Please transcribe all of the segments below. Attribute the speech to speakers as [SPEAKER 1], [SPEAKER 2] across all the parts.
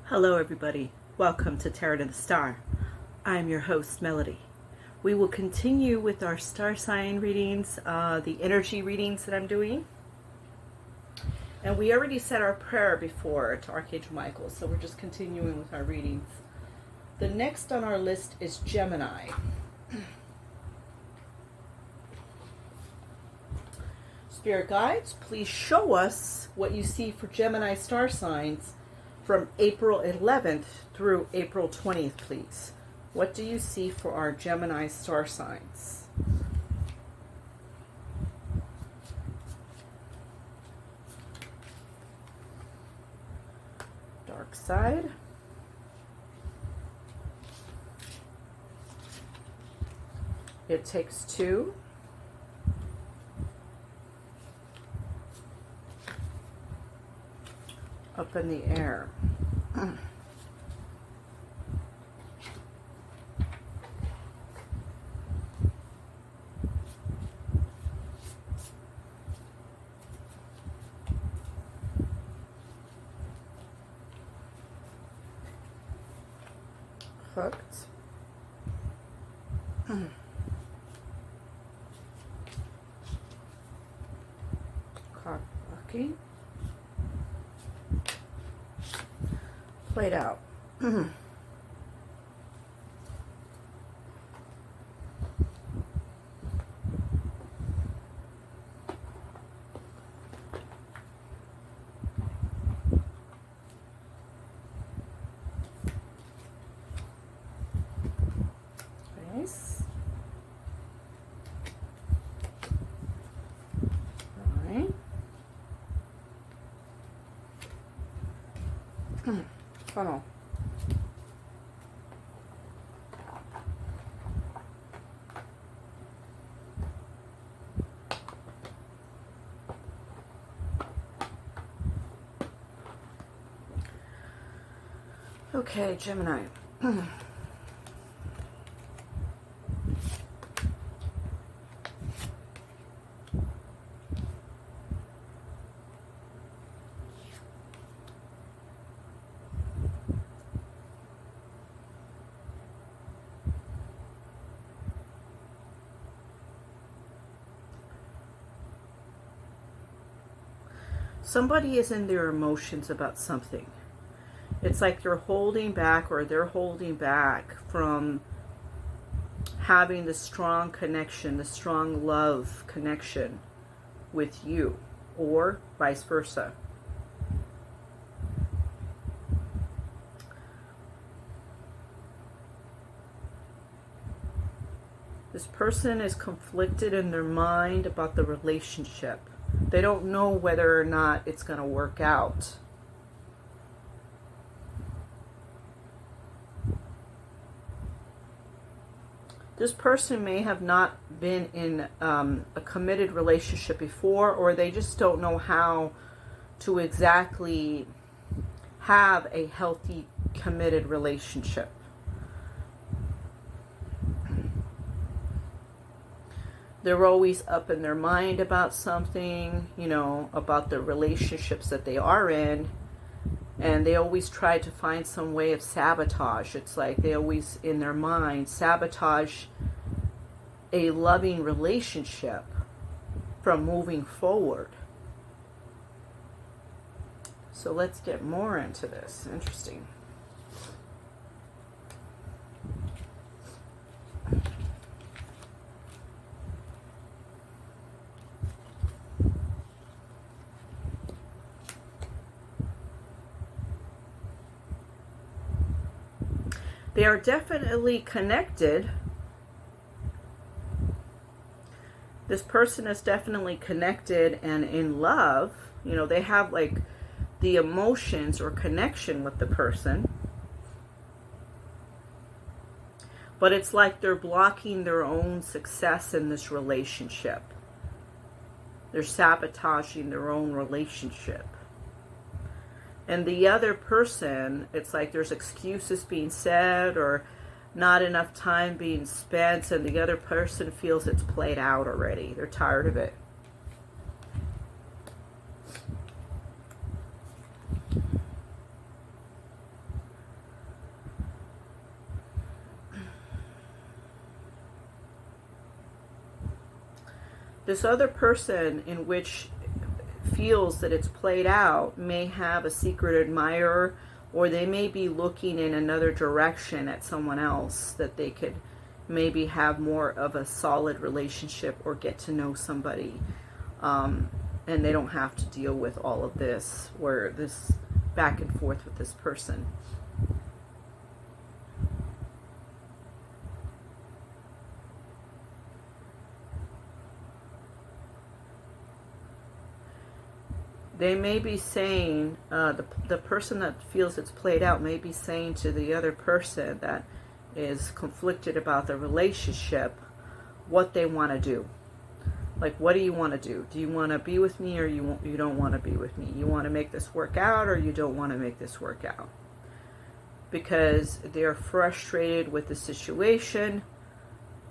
[SPEAKER 1] Hello everybody, welcome to Tarot to the Star. I'm your host Melody. We will continue with our star sign readings, the energy readings that I'm doing. And we already said our prayer before to Archangel Michael, so we're just continuing with our readings. The next on our list is Gemini. Spirit guides, please show us what you see for Gemini star signs from April 11th through April 20th, please. What do you see for our Gemini star signs? Dark side. It takes two. Up in the air. Hooked. Cock blocking. Played out. Nice. All right. Funnel. Okay, Gemini. Somebody is in their emotions about something. It's like they're holding back, or they're holding back from having the strong connection, the strong love connection with you, or vice versa. This person is conflicted in their mind about the relationship. They don't know whether or not it's going to work out. This person may have not been in a committed relationship before, or they just don't know how to exactly have a healthy, committed relationship. They're always up in their mind about something, you know, about the relationships that they are in. And they always try to find some way of sabotage. It's like they always, in their mind, sabotage a loving relationship from moving forward. So let's get more into this. Interesting. They are definitely connected. This person is definitely connected and in love. You know, they have like the emotions or connection with the person. But it's like they're blocking their own success in this relationship. They're sabotaging their own relationship. And the other person, it's like there's excuses being said or not enough time being spent, and the other person feels it's played out already. They're tired of it. This other person in which feels that it's played out may have a secret admirer, or they may be looking in another direction at someone else that they could maybe have more of a solid relationship or get to know somebody. And they don't have to deal with all of this, where this back and forth with this person. They may be saying, the person that feels it's played out may be saying to the other person that is conflicted about the relationship what they want to do. Like, what do you want to do? Do you want to be with me, or you don't want to be with me? You want to make this work out, or you don't want to make this work out? Because they're frustrated with the situation.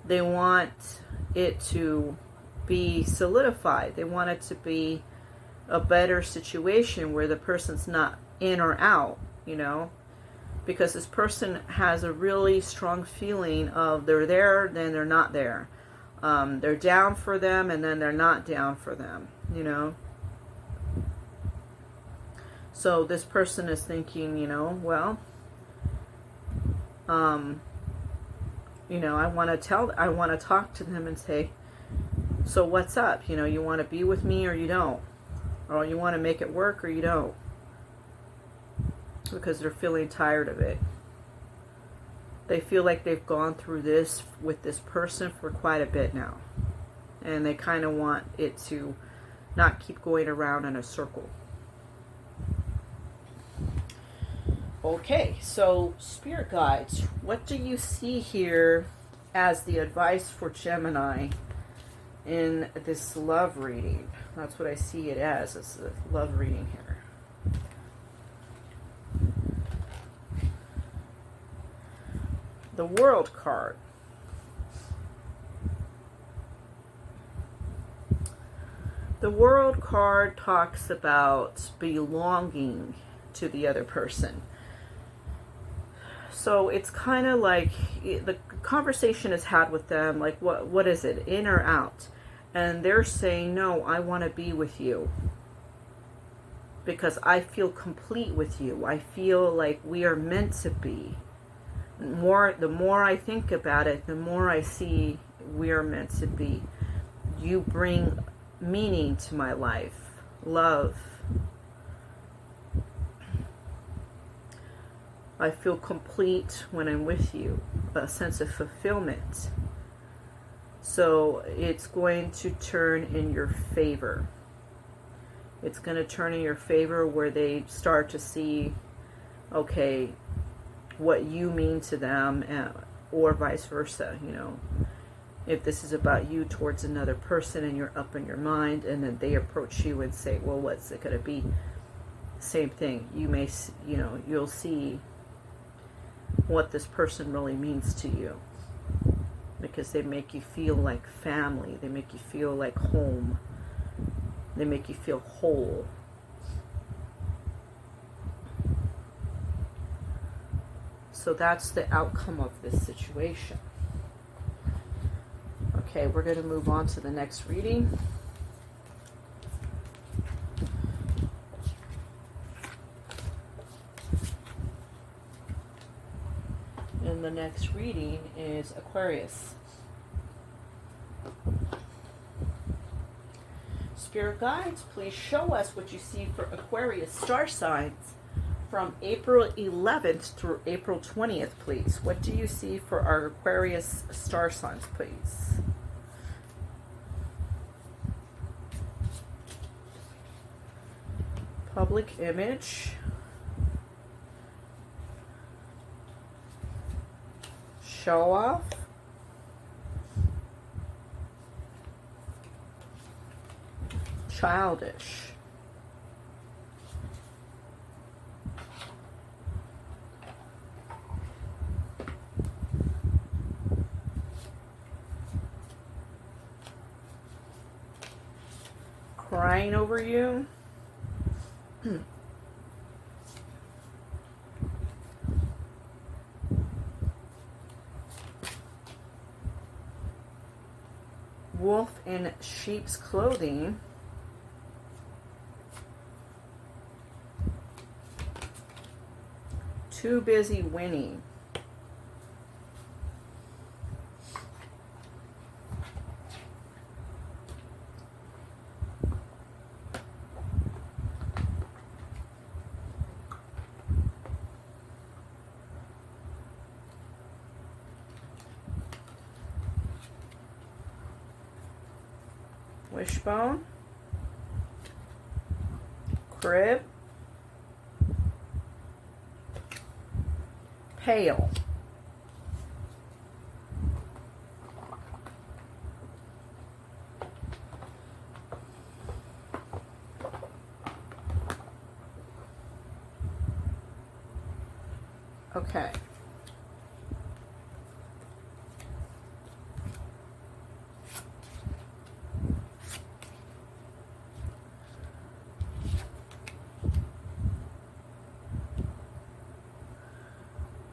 [SPEAKER 1] They want it to be solidified. They want it to be a better situation where the person's not in or out, you know, because this person has a really strong feeling of they're there, then they're not there. They're down for them, and then they're not down for them, you know. So this person is thinking, you know, well, you know, I want to talk to them and say, so what's up? You know, you want to be with me, or you don't? Or you want to make it work, or you don't? Because they're feeling tired of it. They feel like they've gone through this with this person for quite a bit now. And they kind of want it to not keep going around in a circle. Okay, so Spirit Guides, what do you see here as the advice for Gemini in this love reading? That's what I see it as. It's a love reading here. The World card. The World card talks about belonging to the other person. So it's kind of like the conversation is had with them, like what is it, in or out? And they're saying, no, I want to be with you because I feel complete with you. I feel like we are meant to be. The more I think about it, the more I see we are meant to be. You bring meaning to my life, love. I feel complete when I'm with you, a sense of fulfillment. So it's going to turn in your favor. It's going to turn in your favor where they start to see, okay, what you mean to them, or vice versa, you know. If this is about you towards another person and you're up in your mind, and then they approach you and say, well, what's it going to be? Same thing. You may, you know, you'll see what this person really means to you, because they make you feel like family. They make you feel like home. They make you feel whole. So that's the outcome of this situation. Okay, we're going to move on to the next reading. And the next reading is Aquarius. Spirit guides, please show us what you see for Aquarius star signs from April 11th through April 20th, please. What do you see for our Aquarius star signs, please? Public image. Show off. Childish. Crying over you. wolf in sheep's clothing. Too busy winning. Wishbone, crib, pail. Okay.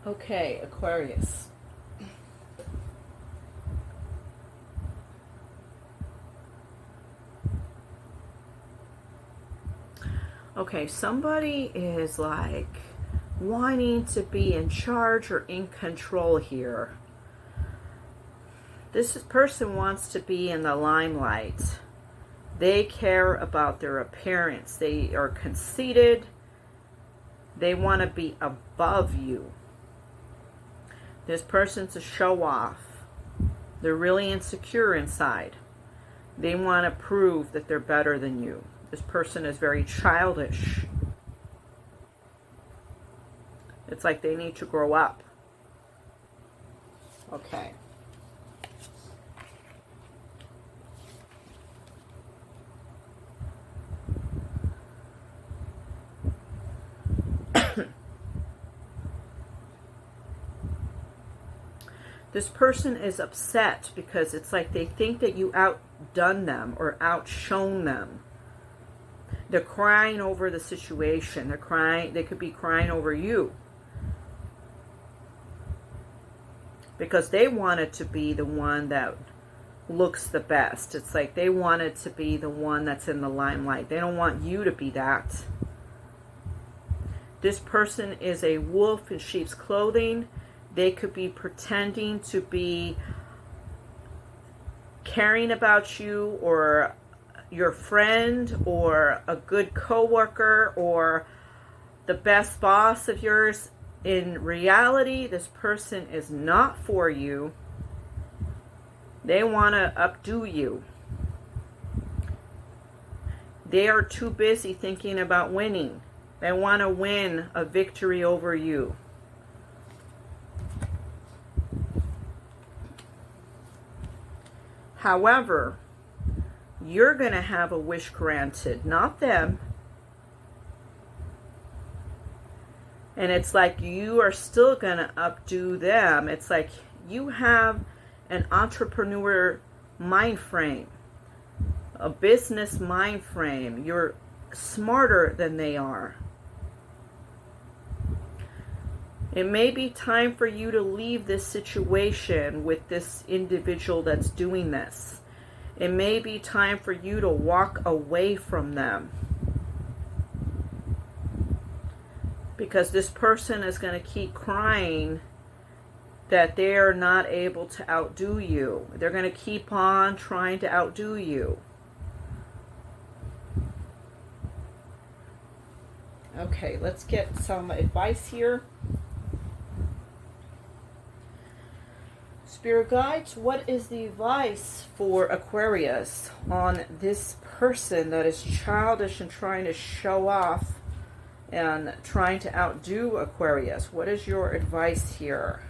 [SPEAKER 1] Okay, Aquarius. Okay, somebody is like wanting to be in charge or in control here. This person wants to be in the limelight. They care about their appearance. They are conceited. They want to be above you. This person's a show-off. They're really insecure inside. They want to prove that they're better than you. This person is very childish. It's like they need to grow up. Okay. This person is upset because it's like they think that you outdone them or outshone them. They're crying over the situation. They're crying. They could be crying over you because they wanted to be the one that looks the best. It's like they wanted to be the one that's in the limelight. They don't want you to be that. This person is a wolf in sheep's clothing. They could be pretending to be caring about you or your friend or a good coworker or the best boss of yours. In reality, this person is not for you. They want to updo you. They are too busy thinking about winning. They want to win a victory over you. However, you're going to have a wish granted, not them. And it's like you are still going to updo them. It's like you have an entrepreneur mind frame, a business mind frame. You're smarter than they are. It may be time for you to leave this situation with this individual that's doing this. It may be time for you to walk away from them. Because this person is going to keep crying that they are not able to outdo you. They're going to keep on trying to outdo you. Okay, let's get some advice here. Spirit guides, what is the advice for Aquarius on this person that is childish and trying to show off and trying to outdo Aquarius? What is your advice here?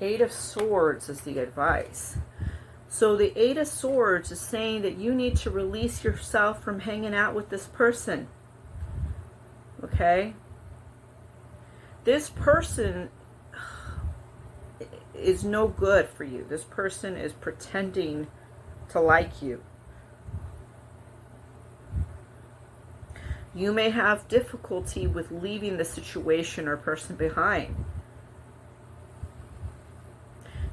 [SPEAKER 1] Eight of Swords is the advice. So the Eight of Swords is saying that you need to release yourself from hanging out with this person. Okay? This person is no good for you. This person is pretending to like you. You may have difficulty with leaving the situation or person behind.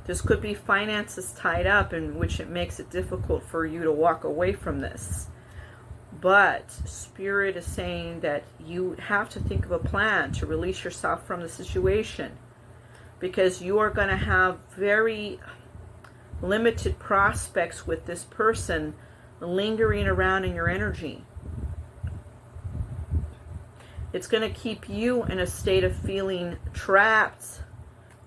[SPEAKER 1] This could be finances tied up, in which it makes it difficult for you to walk away from this. But Spirit is saying that you have to think of a plan to release yourself from the situation, because you are going to have very limited prospects with this person lingering around in your energy. It's going to keep you in a state of feeling trapped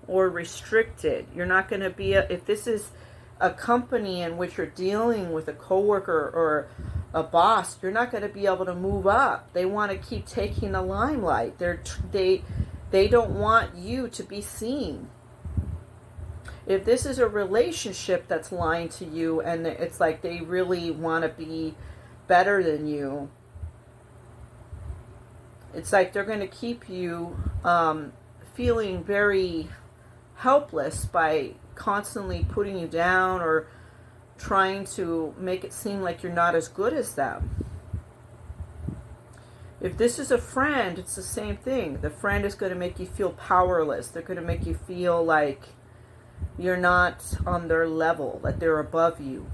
[SPEAKER 1] or restricted. You're not going to be, if this is a company in which you're dealing with a coworker or a boss, you're not going to be able to move up. They want to keep taking the limelight. They don't want you to be seen. If this is a relationship that's lying to you, and it's like they really want to be better than you, it's like they're going to keep you feeling very helpless by constantly putting you down or trying to make it seem like you're not as good as them. If this is a friend, it's the same thing. The friend is going to make you feel powerless. They're going to make you feel like you're not on their level, that they're above you.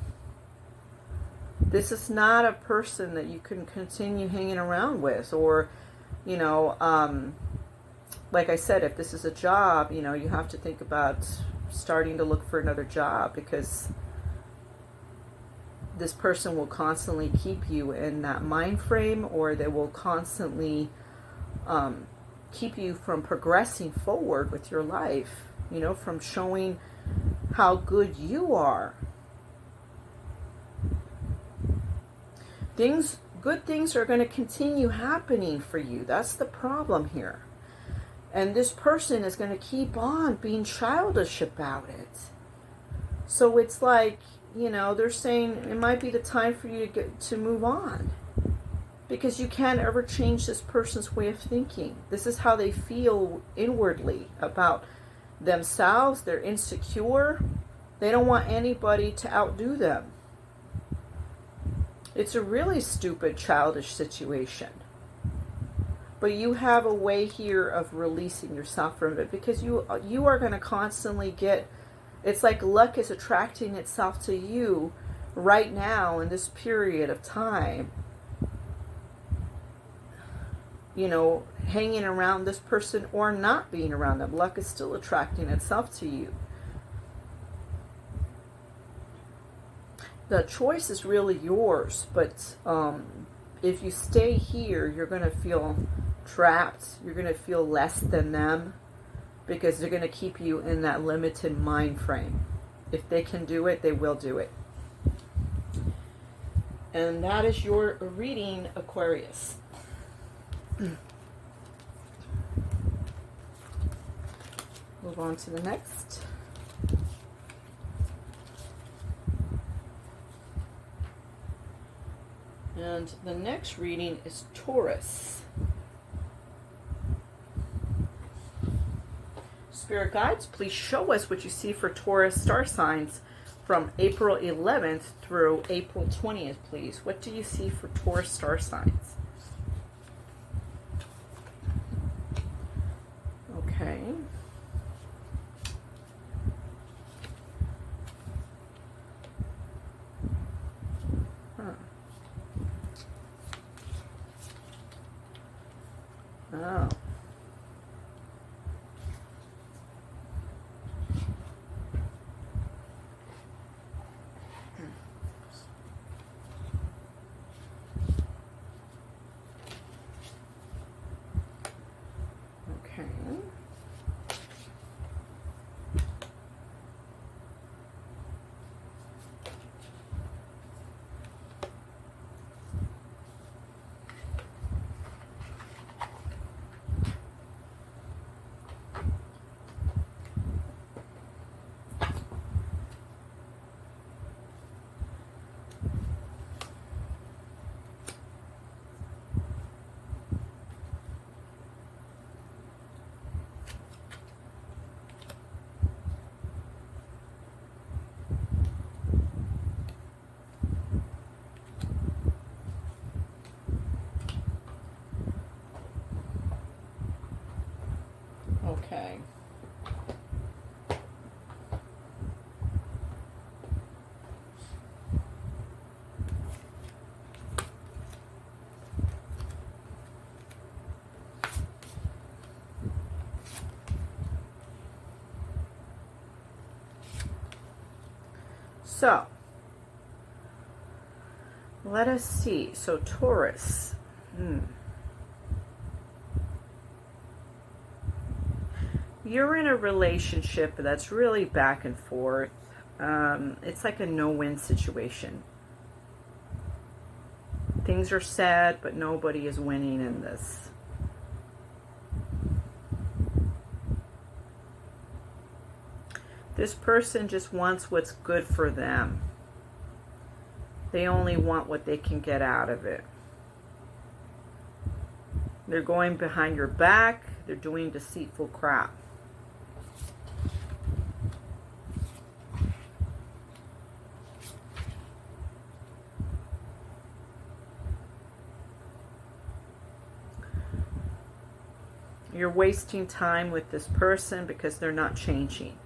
[SPEAKER 1] This is not a person that you can continue hanging around with, or, you know, like I said, if this is a job, you know, you have to think about starting to look for another job, because this person will constantly keep you in that mind frame, or they will constantly keep you from progressing forward with your life, you know, from showing how good you are. Good things are going to continue happening for you. That's the problem here. And this person is going to keep on being childish about it. So it's like, you know, they're saying it might be the time for you to move on, because you can't ever change this person's way of thinking. This is how they feel inwardly about themselves. They're insecure. They don't want anybody to outdo them. It's a really stupid, childish situation. But you have a way here of releasing yourself from it, because you are going to constantly get, it's like luck is attracting itself to you right now in this period of time. You know, hanging around this person or not being around them. Luck is still attracting itself to you. The choice is really yours, but if you stay here, you're going to feel trapped. You're going to feel less than them, because they're going to keep you in that limited mind frame. If they can do it, they will do it. And that is your reading, Aquarius. Move on to the next. And the next reading is Taurus. Spirit guides, please show us what you see for Taurus star signs from April 11th through April 20th, please. What do you see for Taurus star signs? Okay. Oh. Okay. Okay. So, let us see. So, Taurus. You're in a relationship that's really back and forth. It's like a no-win situation. Things are sad, but nobody is winning in this. This person just wants what's good for them. They only want what they can get out of it. They're going behind your back. They're doing deceitful crap. You're wasting time with this person because they're not changing.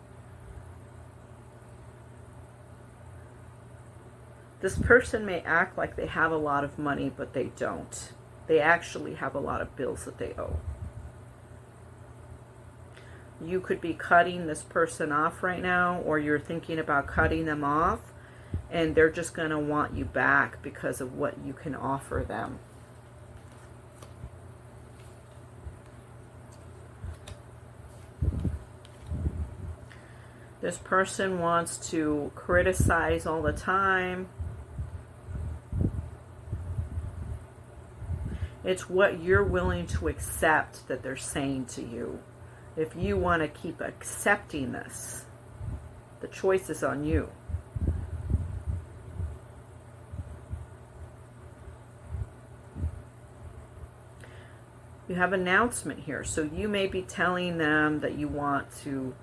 [SPEAKER 1] This person may act like they have a lot of money, but they don't. They actually have a lot of bills that they owe. You could be cutting this person off right now, or you're thinking about cutting them off, and they're just going to want you back because of what you can offer them. This person wants to criticize all the time. It's what you're willing to accept that they're saying to you. If you want to keep accepting this, the choice is on you. You have an announcement here. So you may be telling them that you want to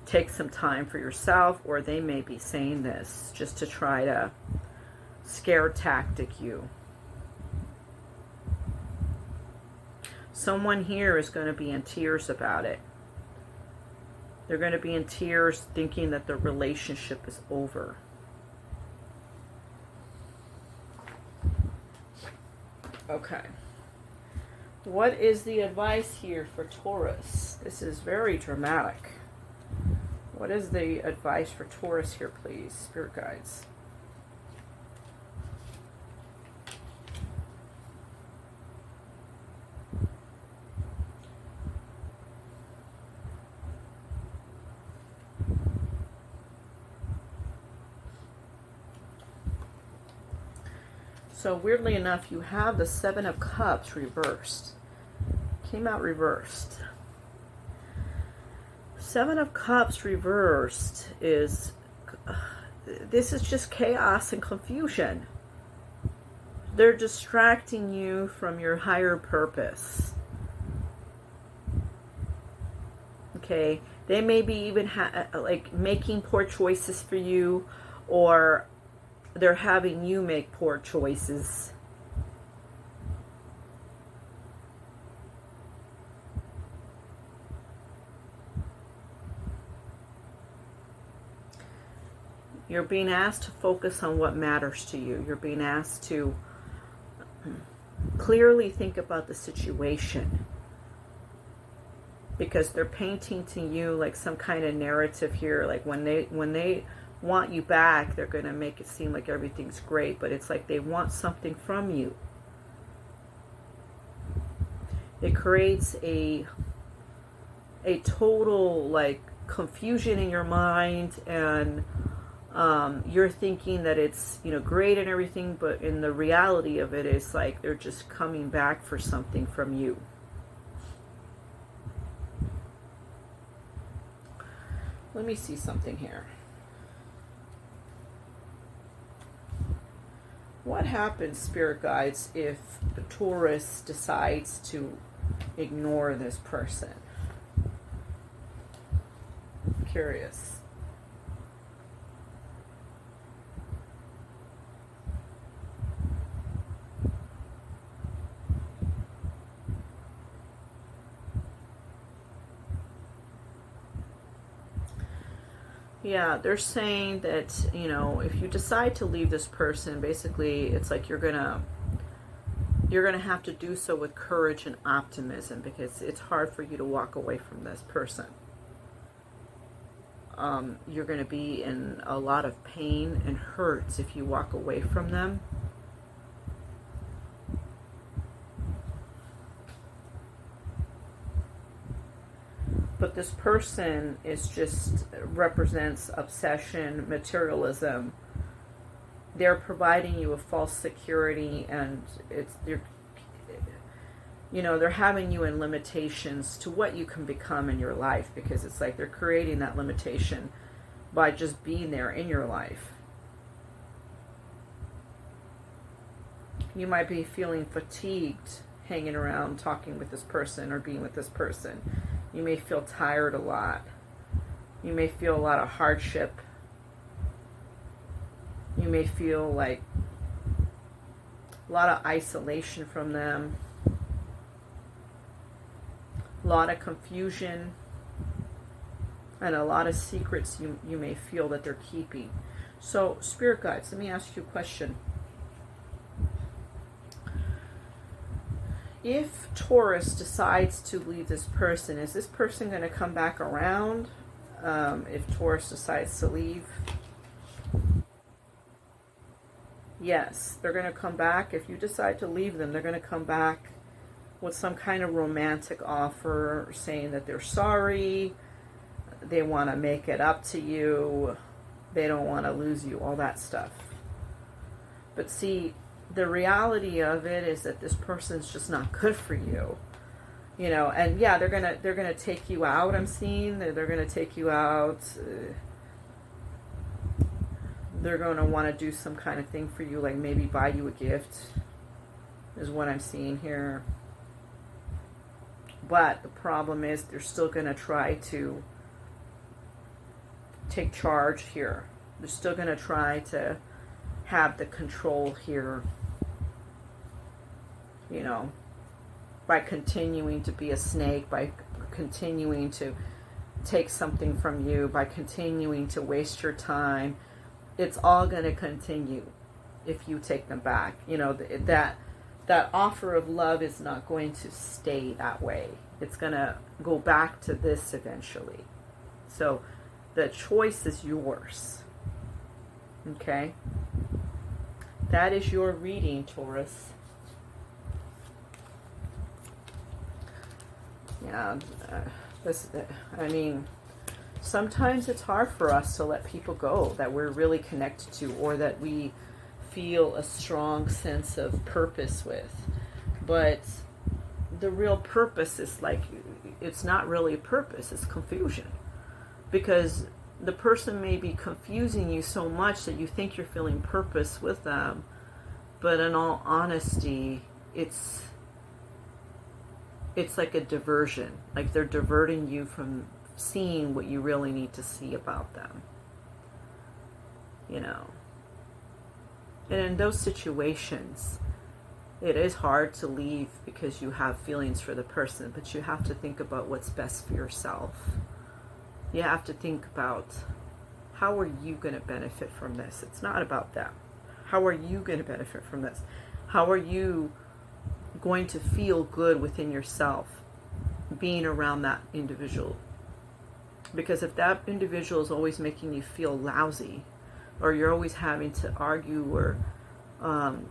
[SPEAKER 1] take some time for yourself, or they may be saying this just to try to scare tactic you. Someone here is going to be in tears about it. They're going to be in tears thinking that the relationship is over. Okay. What is the advice here for Taurus? This is very dramatic. What is the advice for Taurus here, please, Spirit Guides? So weirdly enough, you have the Seven of Cups reversed. Came out reversed. Seven of Cups reversed is, this is just chaos and confusion. They're distracting you from your higher purpose. Okay, they may be even like making poor choices for you, or they're having you make poor choices. You're being asked to focus on what matters to you. You're being asked to clearly think about the situation, because they're painting to you like some kind of narrative here. Like when they want you back, they're going to make it seem like everything's great, but it's like they want something from you. It creates a total like confusion in your mind, and you're thinking that it's, you know, great and everything, but in the reality of it is like they're just coming back for something from you. Let me see something here. What happens, Spirit Guides, if the Taurus decides to ignore this person? I'm curious. Yeah, they're saying that, you know, if you decide to leave this person, basically it's like you're gonna have to do so with courage and optimism, because it's hard for you to walk away from this person. you're going to be in a lot of pain and hurts if you walk away from them. But this person is just represents obsession, materialism. They're providing you a false security, and they're having you in limitations to what you can become in your life, because it's like they're creating that limitation by just being there in your life. You might be feeling fatigued hanging around, talking with this person or being with this person. You may feel tired a lot. You may feel a lot of hardship. You may feel like a lot of isolation from them. A lot of confusion. And a lot of secrets you may feel that they're keeping. So, Spirit Guides, let me ask you a question. If Taurus decides to leave this person, is this person going to come back around if Taurus decides to leave? Yes, they're going to come back. If you decide to leave them, they're going to come back with some kind of romantic offer saying that they're sorry, they want to make it up to you, they don't want to lose you, all that stuff. But see, the reality of it is that this person's just not good for you, and yeah, they're gonna take you out. I'm seeing they're gonna take you out. They're gonna want to do some kind of thing for you, like maybe buy you a gift, is what I'm seeing here. But the problem is they're still gonna try to take charge here. They're still gonna try to have the control here, by continuing to be a snake, by continuing to take something from you, by continuing to waste your time. It's all going to continue if you take them back. That offer of love is not going to stay that way. It's going to go back to this eventually. So the choice is yours. Okay? That is your reading, Taurus. Yeah, sometimes it's hard for us to let people go that we're really connected to, or that we feel a strong sense of purpose with. But the real purpose is it's not really a purpose, it's confusion. Because the person may be confusing you so much that you think you're feeling purpose with them, but in all honesty, it's like a diversion. Like they're diverting you from seeing what you really need to see about them. And in those situations, it is hard to leave because you have feelings for the person, but you have to think about what's best for yourself. You have to think about, how are you going to benefit from this? It's not about them. How are you going to benefit from this? How are you going to feel good within yourself being around that individual? Because if that individual is always making you feel lousy, or you're always having to argue or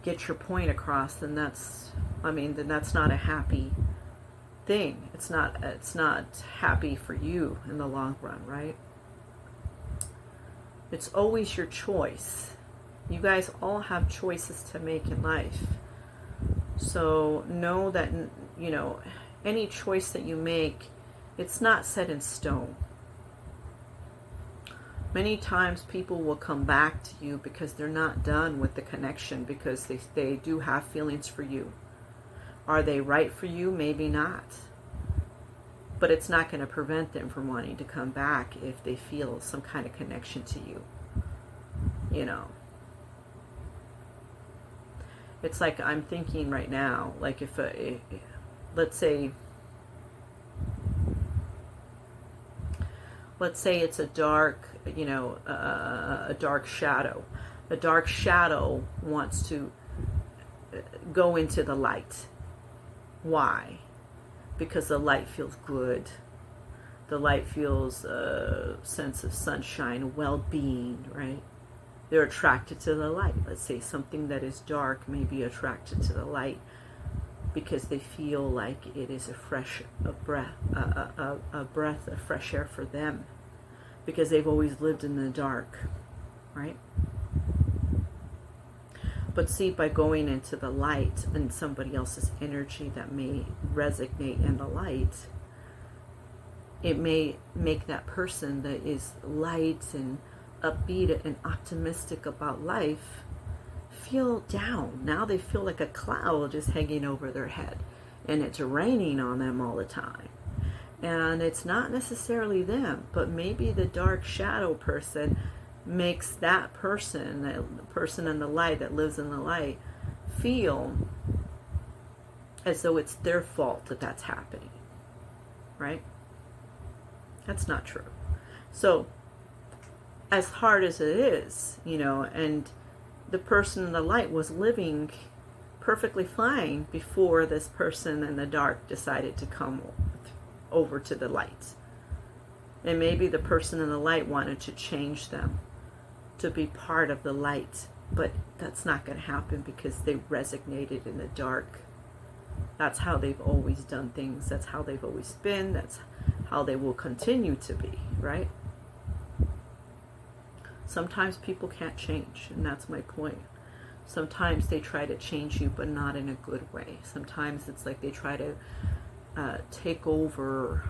[SPEAKER 1] get your point across, then that's not a happy thing. It's not happy for you in the long run, right? It's always your choice. You guys all have choices to make in life. So know that, any choice that you make, it's not set in stone. Many times people will come back to you because they're not done with the connection, because they do have feelings for you. Are they right for you? Maybe not. But it's not going to prevent them from wanting to come back if they feel some kind of connection to you. It's like I'm thinking right now, like if let's say it's a dark, a dark shadow. A dark shadow wants to go into the light. Why? Because the light feels good. The light feels a sense of sunshine, well-being, right? They're attracted to the light. Let's say something that is dark may be attracted to the light because they feel like it is a breath of fresh air for them, because they've always lived in the dark, right? But see, by going into the light and somebody else's energy that may resonate in the light, it may make that person that is light and upbeat and optimistic about life feel down. Now they feel like a cloud is hanging over their head and it's raining on them all the time. And it's not necessarily them, but maybe the dark shadow person makes that person, the person in the light that lives in the light, feel as though it's their fault that that's happening, right? That's not true. So as hard as it is, you know, and the person in the light was living perfectly fine before this person in the dark decided to come over to the light. And maybe the person in the light wanted to change them to be part of the light, but that's not going to happen because they resonated in the dark. That's how they've always done things. That's how they've always been. That's how they will continue to be, right? Sometimes people can't change, and that's my point. Sometimes they try to change you, but not in a good way. Sometimes it's like they try to take over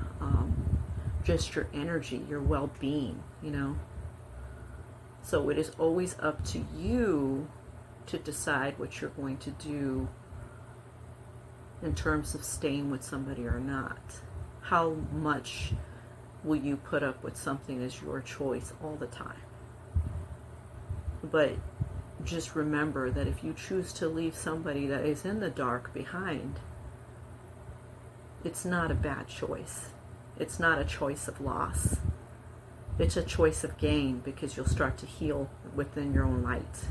[SPEAKER 1] just your energy, your well-being, you know. So it is always up to you to decide what you're going to do in terms of staying with somebody or not. How much will you put up with something as your choice all the time? But just remember that if you choose to leave somebody that is in the dark behind, it's not a bad choice. It's not a choice of loss. It's a choice of gain, because you'll start to heal within your own light.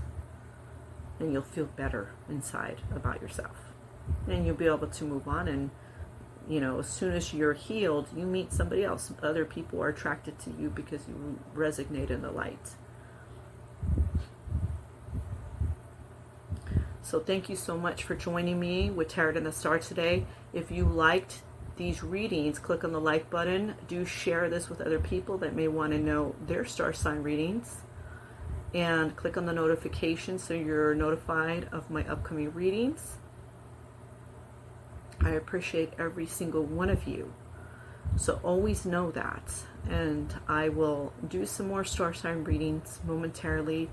[SPEAKER 1] And you'll feel better inside about yourself. And you'll be able to move on, and, you know, as soon as you're healed, you meet somebody else. Other people are attracted to you because you resonate in the light. So thank you so much for joining me with Tarot and the Star today. If you liked these readings, click on the like button. Do share this with other people that may want to know their star sign readings. And click on the notification so you're notified of my upcoming readings. I appreciate every single one of you. So always know that. And I will do some more star sign readings momentarily.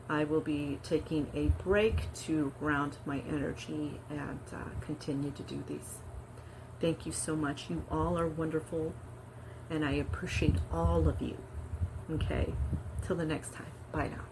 [SPEAKER 1] I will be taking a break to ground my energy and continue to do these. Thank you so much. You all are wonderful, and I appreciate all of you. Okay, till the next time. Bye now.